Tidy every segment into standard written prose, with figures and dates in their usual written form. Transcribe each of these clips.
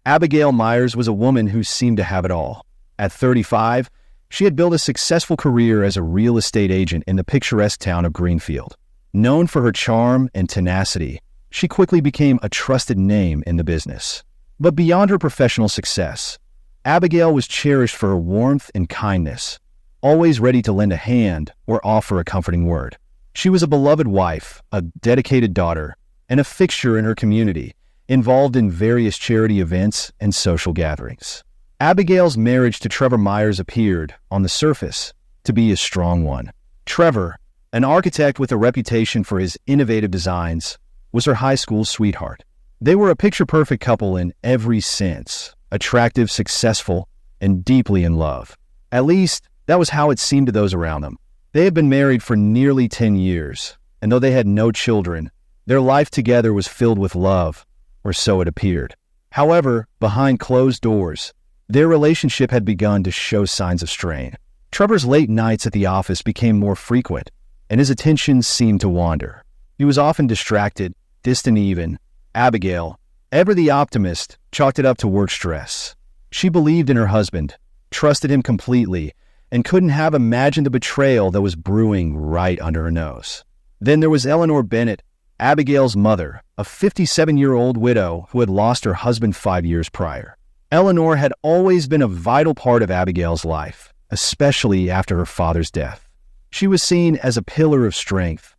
Abigail Myers was a woman who seemed to have it all. At 35, she had built a successful career as a real estate agent in the picturesque town of Greenfield. Known for her charm and tenacity, she quickly became a trusted name in the business. But beyond her professional success, Abigail was cherished for her warmth and kindness, always ready to lend a hand or offer a comforting word. She was a beloved wife, a dedicated daughter, and a fixture in her community, involved in various charity events and social gatherings. Abigail's marriage to Trevor Myers appeared, on the surface, to be a strong one. Trevor, an architect with a reputation for his innovative designs, was her high school sweetheart. They were a picture-perfect couple in every sense, attractive, successful, and deeply in love. At least, that was how it seemed to those around them. They had been married for nearly 10 years, and though they had no children, their life together was filled with love, or so it appeared. However, behind closed doors, their relationship had begun to show signs of strain. Trevor's late nights at the office became more frequent, and his attention seemed to wander. He was often distracted, distant even. Abigail, ever the optimist, chalked it up to work stress. She believed in her husband, trusted him completely, and couldn't have imagined the betrayal that was brewing right under her nose. Then there was Eleanor Bennett, Abigail's mother, a 57-year-old widow who had lost her husband 5 years prior. Eleanor had always been a vital part of Abigail's life, especially after her father's death. She was seen as a pillar of strength,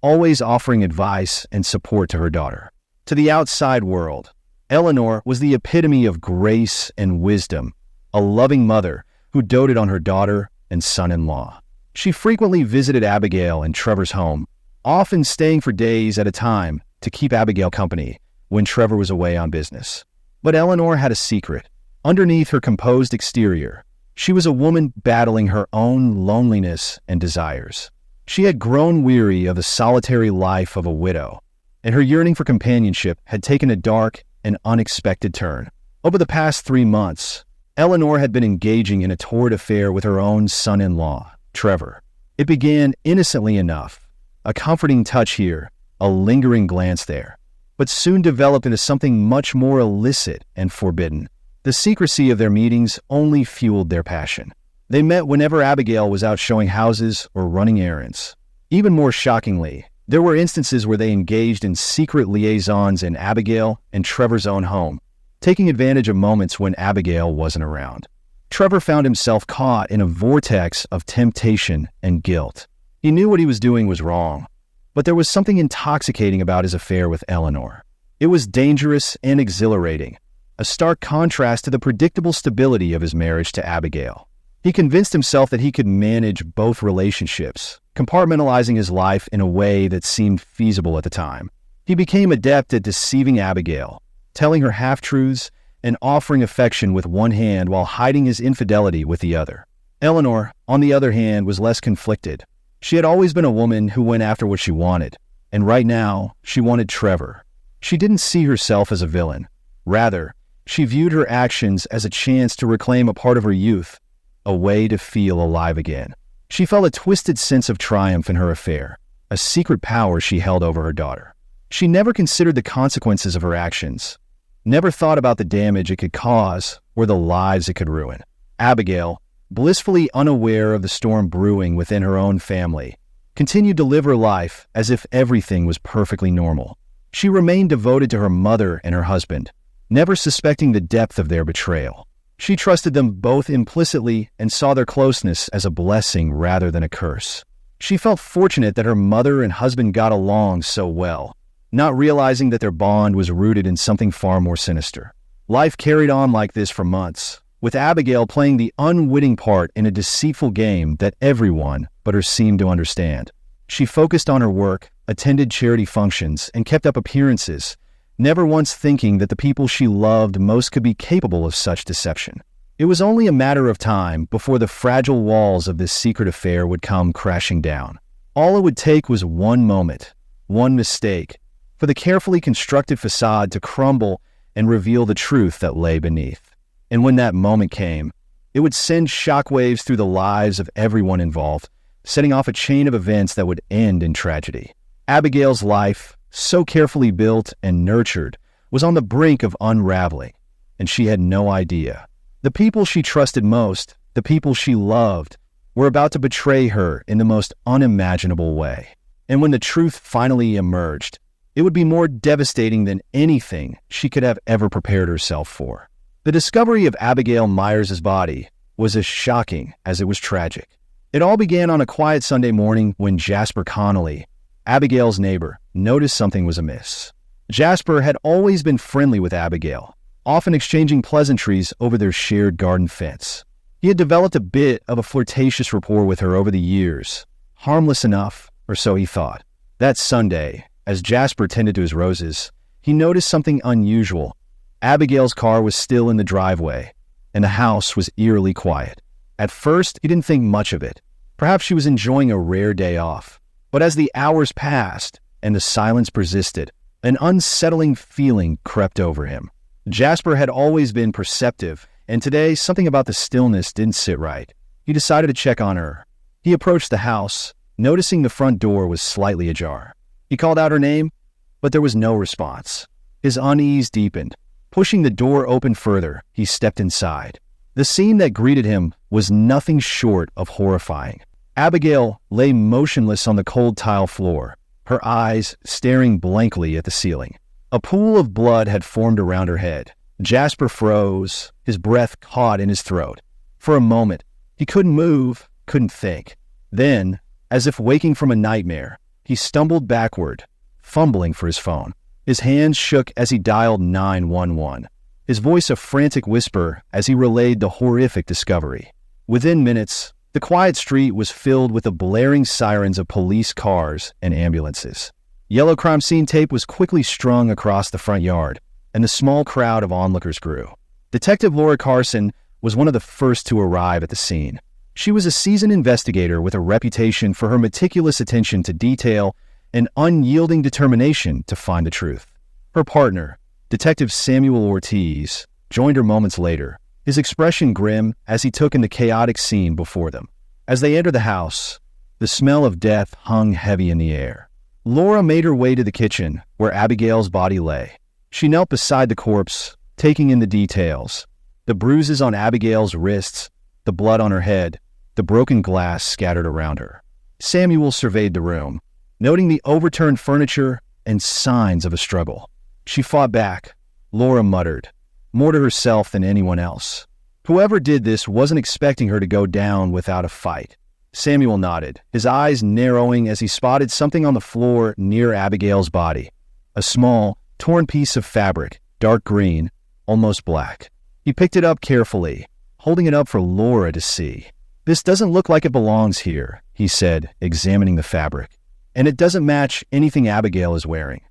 always offering advice and support to her daughter. To the outside world, Eleanor was the epitome of grace and wisdom, a loving mother who doted on her daughter and son-in-law. She frequently visited Abigail and Trevor's home, often staying for days at a time to keep Abigail company when Trevor was away on business. But Eleanor had a secret. Underneath her composed exterior, she was a woman battling her own loneliness and desires. She had grown weary of the solitary life of a widow, and her yearning for companionship had taken a dark and unexpected turn. Over the past 3 months, Eleanor had been engaging in a torrid affair with her own son-in-law, Trevor. It began innocently enough, a comforting touch here, a lingering glance there, but soon developed into something much more illicit and forbidden. The secrecy of their meetings only fueled their passion. They met whenever Abigail was out showing houses or running errands. Even more shockingly, there were instances where they engaged in secret liaisons in Abigail and Trevor's own home, taking advantage of moments when Abigail wasn't around. Trevor found himself caught in a vortex of temptation and guilt. He knew what he was doing was wrong, but there was something intoxicating about his affair with Eleanor. It was dangerous and exhilarating, a stark contrast to the predictable stability of his marriage to Abigail. He convinced himself that he could manage both relationships, compartmentalizing his life in a way that seemed feasible at the time. He became adept at deceiving Abigail, telling her half-truths and offering affection with one hand while hiding his infidelity with the other. Eleanor, on the other hand, was less conflicted. She had always been a woman who went after what she wanted, and right now, she wanted Trevor. She didn't see herself as a villain. Rather, she viewed her actions as a chance to reclaim a part of her youth, a way to feel alive again. She felt a twisted sense of triumph in her affair, a secret power she held over her daughter. She never considered the consequences of her actions, never thought about the damage it could cause or the lives it could ruin. Abigail, blissfully unaware of the storm brewing within her own family, continued to live her life as if everything was perfectly normal. She remained devoted to her mother and her husband, never suspecting the depth of their betrayal. She trusted them both implicitly and saw their closeness as a blessing rather than a curse. She felt fortunate that her mother and husband got along so well, not realizing that their bond was rooted in something far more sinister. Life carried on like this for months, with Abigail playing the unwitting part in a deceitful game that everyone but her seemed to understand. She focused on her work, attended charity functions, and kept up appearances, never once thinking that the people she loved most could be capable of such deception. It was only a matter of time before the fragile walls of this secret affair would come crashing down. All it would take was one moment, one mistake, for the carefully constructed facade to crumble and reveal the truth that lay beneath. And when that moment came, it would send shockwaves through the lives of everyone involved, setting off a chain of events that would end in tragedy. Abigail's life, so carefully built and nurtured, was on the brink of unraveling. and she had no idea. The people she trusted most, the people she loved, were about to betray her in the most unimaginable way. And when the truth finally emerged, it would be more devastating than anything she could have ever prepared herself for. The discovery of Abigail Myers' body was as shocking as it was tragic. It all began on a quiet Sunday morning when Jasper Connolly, Abigail's neighbor, noticed something was amiss. Jasper had always been friendly with Abigail, often exchanging pleasantries over their shared garden fence. He had developed a bit of a flirtatious rapport with her over the years, harmless enough, or so he thought. That Sunday, as Jasper tended to his roses, he noticed something unusual. Abigail's car was still in the driveway, and the house was eerily quiet. At first, he didn't think much of it. Perhaps she was enjoying a rare day off. But as the hours passed and the silence persisted, an unsettling feeling crept over him. Jasper had always been perceptive, and today something about the stillness didn't sit right. He decided to check on her. He approached the house, noticing the front door was slightly ajar. He called out her name, but there was no response. His unease deepened. Pushing the door open further, he stepped inside. The scene that greeted him was nothing short of horrifying. Abigail lay motionless on the cold tile floor, her eyes staring blankly at the ceiling. A pool of blood had formed around her head. Jasper froze, his breath caught in his throat. For a moment, he couldn't move, couldn't think. Then, as if waking from a nightmare, he stumbled backward, fumbling for his phone. His hands shook as he dialed 911, his voice a frantic whisper as he relayed the horrific discovery. Within minutes, the quiet street was filled with the blaring sirens of police cars and ambulances. Yellow crime scene tape was quickly strung across the front yard, and the small crowd of onlookers grew. Detective Laura Carson was one of the first to arrive at the scene. She was a seasoned investigator with a reputation for her meticulous attention to detail and unyielding determination to find the truth. Her partner, Detective Samuel Ortiz, joined her moments later, his expression grim as he took in the chaotic scene before them. As they entered the house, the smell of death hung heavy in the air. Laura made her way to the kitchen, where Abigail's body lay. She knelt beside the corpse, taking in the details. The bruises on Abigail's wrists, the blood on her head, the broken glass scattered around her. Samuel surveyed the room, noting the overturned furniture and signs of a struggle. She fought back, Laura muttered, more to herself than anyone else. Whoever did this wasn't expecting her to go down without a fight. Samuel nodded, his eyes narrowing as he spotted something on the floor near Abigail's body. A small, torn piece of fabric, dark green, almost black. He picked it up carefully, holding it up for Laura to see. "This doesn't look like it belongs here," he said, examining the fabric. "And it doesn't match anything Abigail is wearing."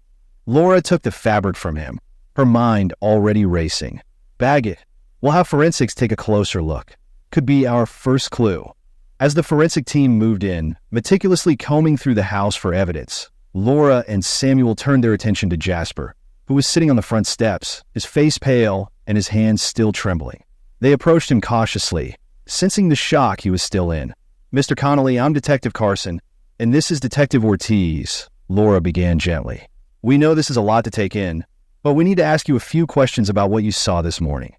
Laura took the fabric from him, her mind already racing. "Bag it. We'll have forensics take a closer look. Could be our first clue." As the forensic team moved in, meticulously combing through the house for evidence, Laura and Samuel turned their attention to Jasper, who was sitting on the front steps, his face pale and his hands still trembling. They approached him cautiously, sensing the shock he was still in. "Mr. Connolly, I'm Detective Carson, and this is Detective Ortiz," Laura began gently. "We know this is a lot to take in, but we need to ask you a few questions about what you saw this morning."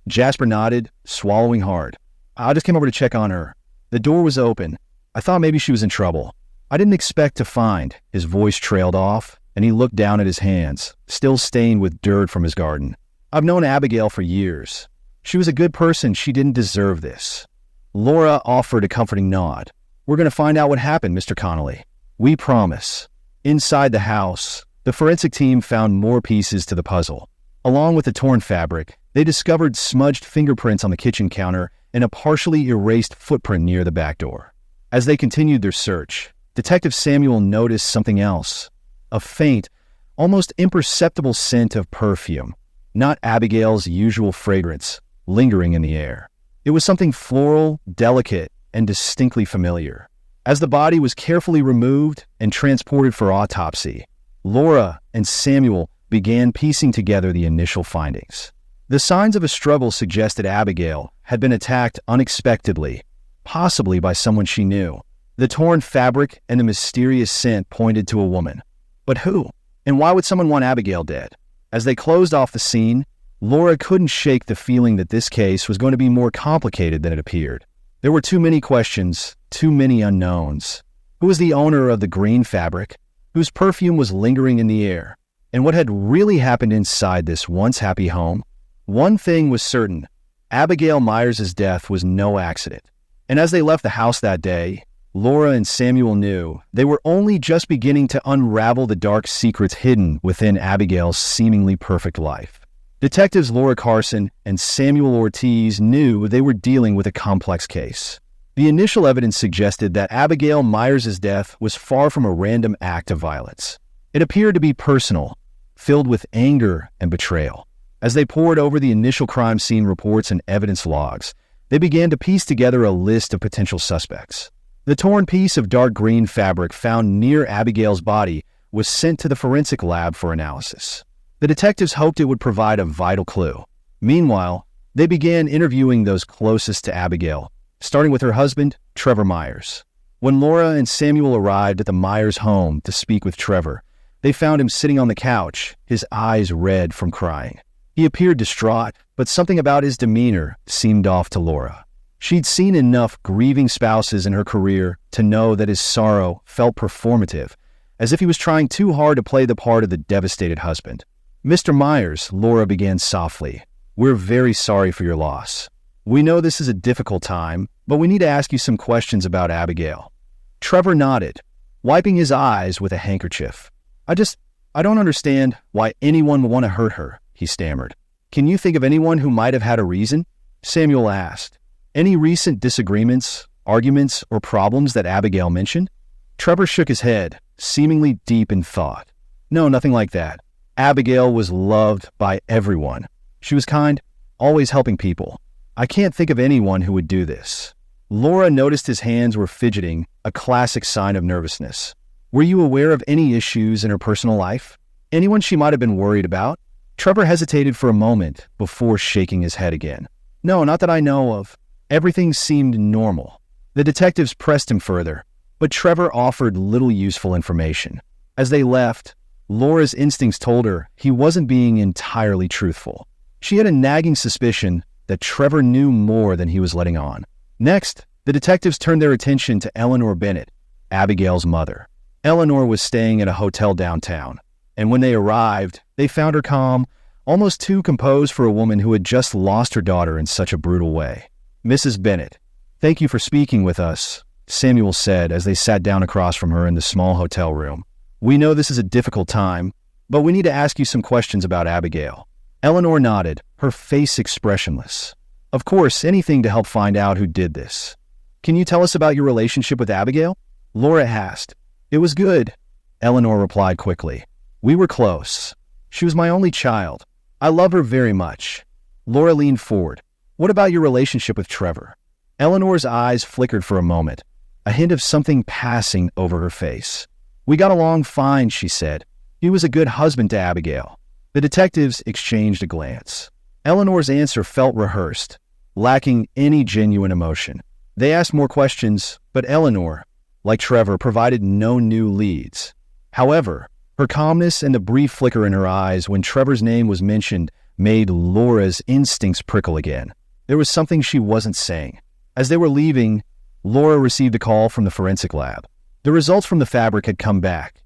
Jasper nodded, swallowing hard. "I just came over to check on her. The door was open. I thought maybe she was in trouble. I didn't expect to find." His voice trailed off, and he looked down at his hands, still stained with dirt from his garden. "I've known Abigail for years. She was a good person. She didn't deserve this." Laura offered a comforting nod. "We're going to find out what happened, Mr. Connolly. We promise." Inside the house, the forensic team found more pieces to the puzzle. Along with the torn fabric, they discovered smudged fingerprints on the kitchen counter and a partially erased footprint near the back door. As they continued their search, Detective Samuel noticed something else. A faint, almost imperceptible scent of perfume, not Abigail's usual fragrance, lingering in the air. It was something floral, delicate, and distinctly familiar. As the body was carefully removed and transported for autopsy, Laura and Samuel began piecing together the initial findings. The signs of a struggle suggested Abigail had been attacked unexpectedly, possibly by someone she knew. The torn fabric and the mysterious scent pointed to a woman. But who? And why would someone want Abigail dead? As they closed off the scene, Laura couldn't shake the feeling that this case was going to be more complicated than it appeared. There were too many questions, too many unknowns. Who was the owner of the green fabric? Whose perfume was lingering in the air? And what had really happened inside this once happy home? One thing was certain: Abigail Myers' death was no accident. And as they left the house that day, Laura and Samuel knew they were only just beginning to unravel the dark secrets hidden within Abigail's seemingly perfect life. Detectives Laura Carson and Samuel Ortiz knew they were dealing with a complex case. The initial evidence suggested that Abigail Myers' death was far from a random act of violence. It appeared to be personal, filled with anger and betrayal. As they pored over the initial crime scene reports and evidence logs, they began to piece together a list of potential suspects. The torn piece of dark green fabric found near Abigail's body was sent to the forensic lab for analysis. The detectives hoped it would provide a vital clue. Meanwhile, they began interviewing those closest to Abigail, starting with her husband, Trevor Myers. When Laura and Samuel arrived at the Myers home to speak with Trevor, they found him sitting on the couch, his eyes red from crying. He appeared distraught, but something about his demeanor seemed off to Laura. She'd seen enough grieving spouses in her career to know that his sorrow felt performative, as if he was trying too hard to play the part of the devastated husband. "Mr. Myers," Laura began softly, "we're very sorry for your loss. We know this is a difficult time, but we need to ask you some questions about Abigail." Trevor nodded, wiping his eyes with a handkerchief. I don't understand why anyone would want to hurt her," he stammered. "Can you think of anyone who might have had a reason?" Samuel asked. "Any recent disagreements, arguments, or problems that Abigail mentioned?" Trevor shook his head, seemingly deep in thought. "No, nothing like that. Abigail was loved by everyone. She was kind, always helping people. I can't think of anyone who would do this." Laura noticed his hands were fidgeting, a classic sign of nervousness. "Were you aware of any issues in her personal life? Anyone she might have been worried about?" Trevor hesitated for a moment before shaking his head again. "No, not that I know of. Everything seemed normal." The detectives pressed him further, but Trevor offered little useful information. As they left, Laura's instincts told her he wasn't being entirely truthful. She had a nagging suspicion that Trevor knew more than he was letting on. Next, the detectives turned their attention to Eleanor Bennett, Abigail's mother. Eleanor was staying at a hotel downtown, and when they arrived, they found her calm, almost too composed for a woman who had just lost her daughter in such a brutal way. "Mrs. Bennett, thank you for speaking with us," Samuel said as they sat down across from her in the small hotel room. "We know this is a difficult time, but we need to ask you some questions about Abigail." Eleanor nodded, her face expressionless. "Of course, anything to help find out who did this." "Can you tell us about your relationship with Abigail?" Laura asked. "It was good," Eleanor replied quickly. "We were close. She was my only child. I love her very much." Laura leaned forward. "What about your relationship with Trevor?" Eleanor's eyes flickered for a moment, a hint of something passing over her face. "We got along fine," she said. "He was a good husband to Abigail." The detectives exchanged a glance. Eleanor's answer felt rehearsed, lacking any genuine emotion. They asked more questions, but Eleanor, like Trevor, provided no new leads. However, her calmness and the brief flicker in her eyes when Trevor's name was mentioned made Laura's instincts prickle again. There was something she wasn't saying. As they were leaving, Laura received a call from the forensic lab. The results from the fabric had come back.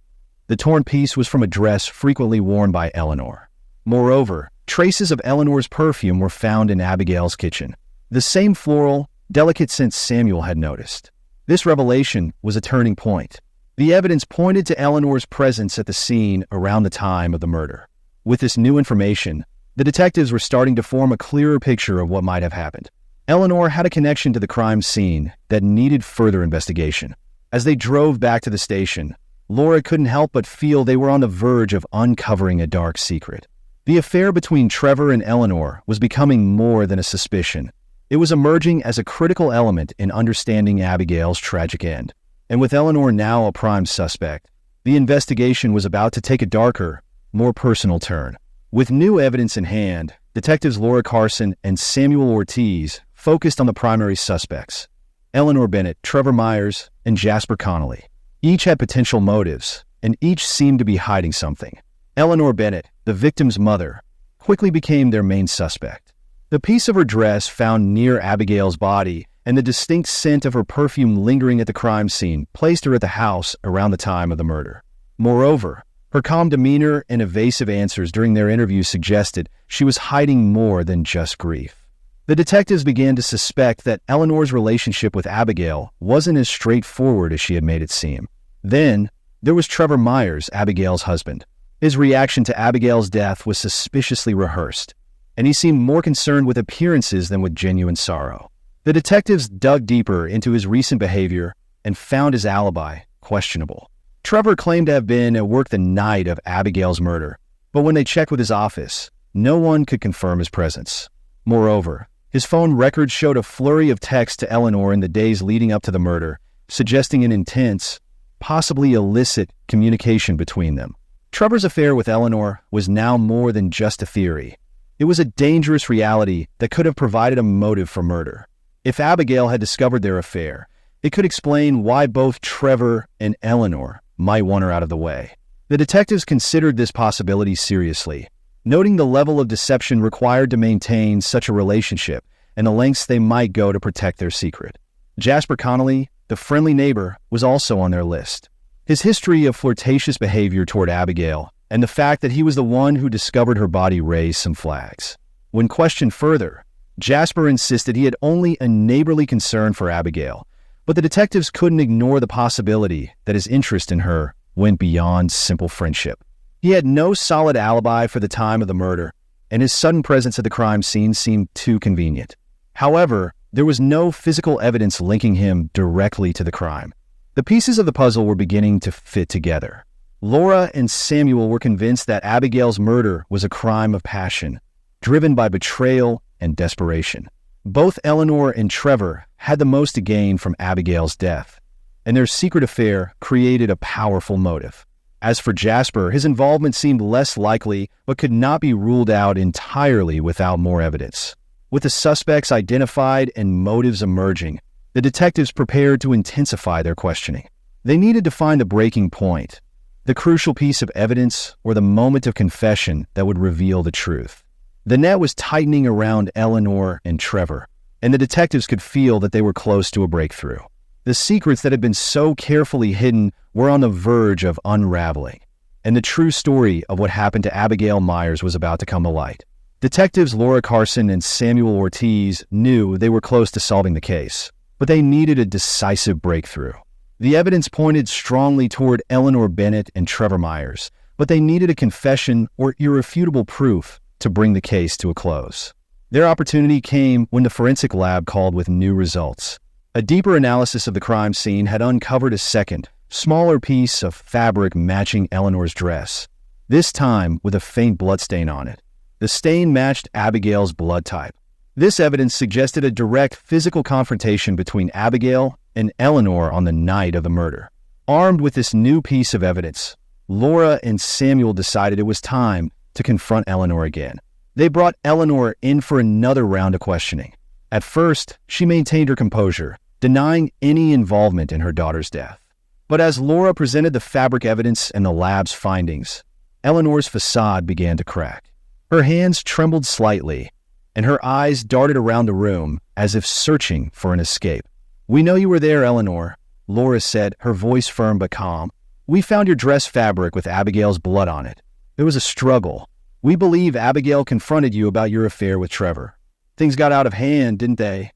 The torn piece was from a dress frequently worn by Eleanor. Moreover, traces of Eleanor's perfume were found in Abigail's kitchen, the same floral, delicate scent Samuel had noticed. This revelation was a turning point. The evidence pointed to Eleanor's presence at the scene around the time of the murder. With this new information, the detectives were starting to form a clearer picture of what might have happened. Eleanor had a connection to the crime scene that needed further investigation. As they drove back to the station, Laura couldn't help but feel they were on the verge of uncovering a dark secret. The affair between Trevor and Eleanor was becoming more than a suspicion. It was emerging as a critical element in understanding Abigail's tragic end. And with Eleanor now a prime suspect, the investigation was about to take a darker, more personal turn. With new evidence in hand, detectives Laura Carson and Samuel Ortiz focused on the primary suspects: Eleanor Bennett, Trevor Myers, and Jasper Connolly. Each had potential motives, and each seemed to be hiding something. Eleanor Bennett, the victim's mother, quickly became their main suspect. The piece of her dress found near Abigail's body and the distinct scent of her perfume lingering at the crime scene placed her at the house around the time of the murder. Moreover, her calm demeanor and evasive answers during their interview suggested she was hiding more than just grief. The detectives began to suspect that Eleanor's relationship with Abigail wasn't as straightforward as she had made it seem. Then, there was Trevor Myers, Abigail's husband. His reaction to Abigail's death was suspiciously rehearsed, and he seemed more concerned with appearances than with genuine sorrow. The detectives dug deeper into his recent behavior and found his alibi questionable. Trevor claimed to have been at work the night of Abigail's murder, but when they checked with his office, no one could confirm his presence. Moreover, his phone records showed a flurry of texts to Eleanor in the days leading up to the murder, suggesting an intense, possibly illicit communication between them. Trevor's affair with Eleanor was now more than just a theory. It was a dangerous reality that could have provided a motive for murder. If Abigail had discovered their affair, it could explain why both Trevor and Eleanor might want her out of the way. The detectives considered this possibility seriously, noting the level of deception required to maintain such a relationship and the lengths they might go to protect their secret. Jasper Connolly, the friendly neighbor, was also on their list. His history of flirtatious behavior toward Abigail and the fact that he was the one who discovered her body raised some flags. When questioned further, Jasper insisted he had only a neighborly concern for Abigail, but the detectives couldn't ignore the possibility that his interest in her went beyond simple friendship. He had no solid alibi for the time of the murder, and his sudden presence at the crime scene seemed too convenient. However, there was no physical evidence linking him directly to the crime. The pieces of the puzzle were beginning to fit together. Laura and Samuel were convinced that Abigail's murder was a crime of passion, driven by betrayal and desperation. Both Eleanor and Trevor had the most to gain from Abigail's death, and their secret affair created a powerful motive. As for Jasper, his involvement seemed less likely, but could not be ruled out entirely without more evidence. With the suspects identified and motives emerging, the detectives prepared to intensify their questioning. They needed to find the breaking point, the crucial piece of evidence or the moment of confession that would reveal the truth. The net was tightening around Eleanor and Trevor, and the detectives could feel that they were close to a breakthrough. The secrets that had been so carefully hidden were on the verge of unraveling, and the true story of what happened to Abigail Myers was about to come to light. Detectives Laura Carson and Samuel Ortiz knew they were close to solving the case, but they needed a decisive breakthrough. The evidence pointed strongly toward Eleanor Bennett and Trevor Myers, but they needed a confession or irrefutable proof to bring the case to a close. Their opportunity came when the forensic lab called with new results. A deeper analysis of the crime scene had uncovered a second, smaller piece of fabric matching Eleanor's dress, this time with a faint bloodstain on it. The stain matched Abigail's blood type. This evidence suggested a direct physical confrontation between Abigail and Eleanor on the night of the murder. Armed with this new piece of evidence, Laura and Samuel decided it was time to confront Eleanor again. They brought Eleanor in for another round of questioning. At first, she maintained her composure, denying any involvement in her daughter's death. But as Laura presented the fabric evidence and the lab's findings, Eleanor's facade began to crack. Her hands trembled slightly, and her eyes darted around the room as if searching for an escape. "We know you were there, Eleanor," Laura said, her voice firm but calm. "We found your dress fabric with Abigail's blood on it. There was a struggle. We believe Abigail confronted you about your affair with Trevor. Things got out of hand, didn't they?"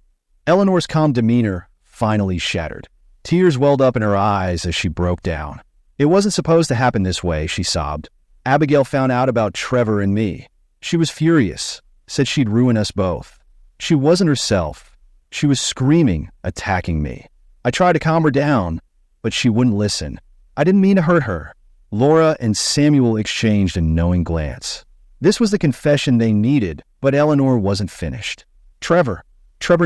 Eleanor's calm demeanor finally shattered. Tears welled up in her eyes as she broke down. "It wasn't supposed to happen this way," she sobbed. "Abigail found out about Trevor and me. She was furious, said she'd ruin us both. She wasn't herself. She was screaming, attacking me. I tried to calm her down, but she wouldn't listen. I didn't mean to hurt her." Laura and Samuel exchanged a knowing glance. This was the confession they needed, but Eleanor wasn't finished. Trevor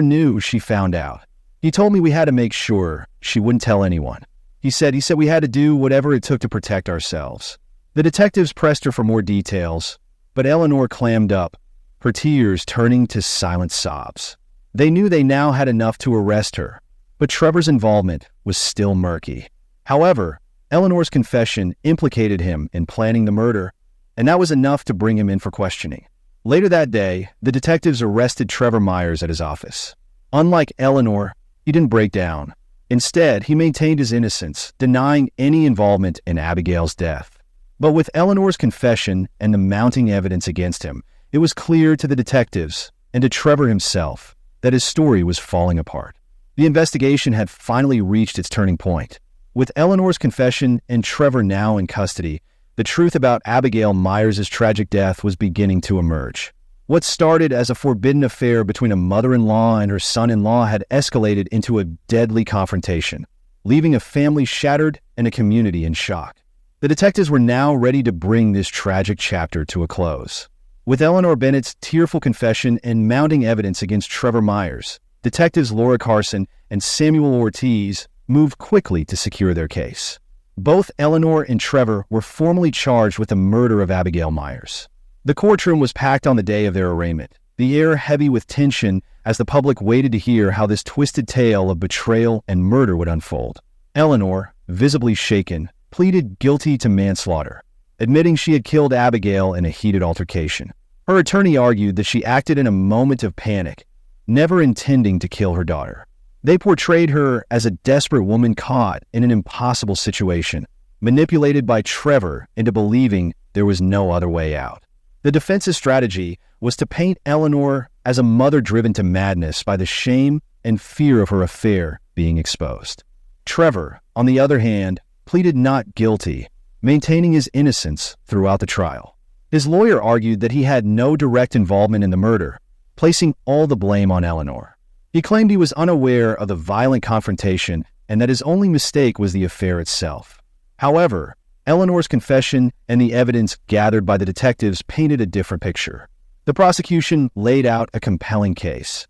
knew she found out. He told me we had to make sure she wouldn't tell anyone. He said we had to do whatever it took to protect ourselves. The detectives pressed her for more details, but Eleanor clammed up, her tears turning to silent sobs. They knew they now had enough to arrest her, but Trevor's involvement was still murky. However, Eleanor's confession implicated him in planning the murder, and that was enough to bring him in for questioning. Later that day, the detectives arrested Trevor Myers at his office. Unlike Eleanor, he didn't break down. Instead, he maintained his innocence, denying any involvement in Abigail's death. But with Eleanor's confession and the mounting evidence against him, it was clear to the detectives and to Trevor himself that his story was falling apart. The investigation had finally reached its turning point. With Eleanor's confession and Trevor now in custody, the truth about Abigail Myers' tragic death was beginning to emerge. What started as a forbidden affair between a mother-in-law and her son-in-law had escalated into a deadly confrontation, leaving a family shattered and a community in shock. The detectives were now ready to bring this tragic chapter to a close. With Eleanor Bennett's tearful confession and mounting evidence against Trevor Myers, detectives Laura Carson and Samuel Ortiz moved quickly to secure their case. Both Eleanor and Trevor were formally charged with the murder of Abigail Myers. The courtroom was packed on the day of their arraignment, the air heavy with tension as the public waited to hear how this twisted tale of betrayal and murder would unfold. Eleanor, visibly shaken, pleaded guilty to manslaughter, admitting she had killed Abigail in a heated altercation. Her attorney argued that she acted in a moment of panic, never intending to kill her daughter. They portrayed her as a desperate woman caught in an impossible situation, manipulated by Trevor into believing there was no other way out. The defense's strategy was to paint Eleanor as a mother driven to madness by the shame and fear of her affair being exposed. Trevor, on the other hand, pleaded not guilty, maintaining his innocence throughout the trial. His lawyer argued that he had no direct involvement in the murder, placing all the blame on Eleanor. He claimed he was unaware of the violent confrontation and that his only mistake was the affair itself. However, Eleanor's confession and the evidence gathered by the detectives painted a different picture. The prosecution laid out a compelling case,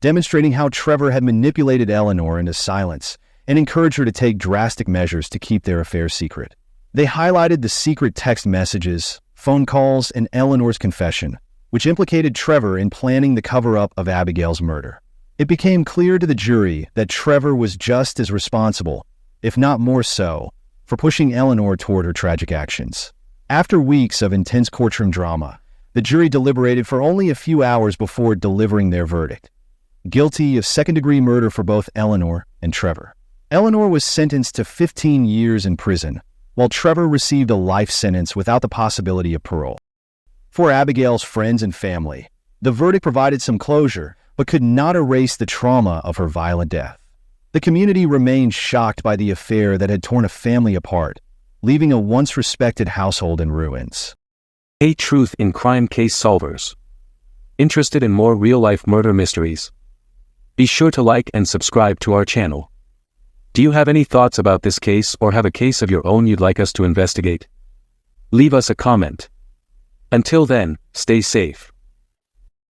demonstrating how Trevor had manipulated Eleanor into silence and encouraged her to take drastic measures to keep their affair secret. They highlighted the secret text messages, phone calls, and Eleanor's confession, which implicated Trevor in planning the cover-up of Abigail's murder. It became clear to the jury that Trevor was just as responsible, if not more so, for pushing Eleanor toward her tragic actions. After weeks of intense courtroom drama, the jury deliberated for only a few hours before delivering their verdict. Guilty of second-degree murder for both Eleanor and Trevor. Eleanor was sentenced to 15 years in prison, while Trevor received a life sentence without the possibility of parole. For Abigail's friends and family, the verdict provided some closure, but could not erase the trauma of her violent death. The community remained shocked by the affair that had torn a family apart, leaving a once respected household in ruins. Hey, Truth in Crime Case Solvers. Interested in more real-life murder mysteries? Be sure to like and subscribe to our channel. Do you have any thoughts about this case or have a case of your own you'd like us to investigate? Leave us a comment. Until then, stay safe.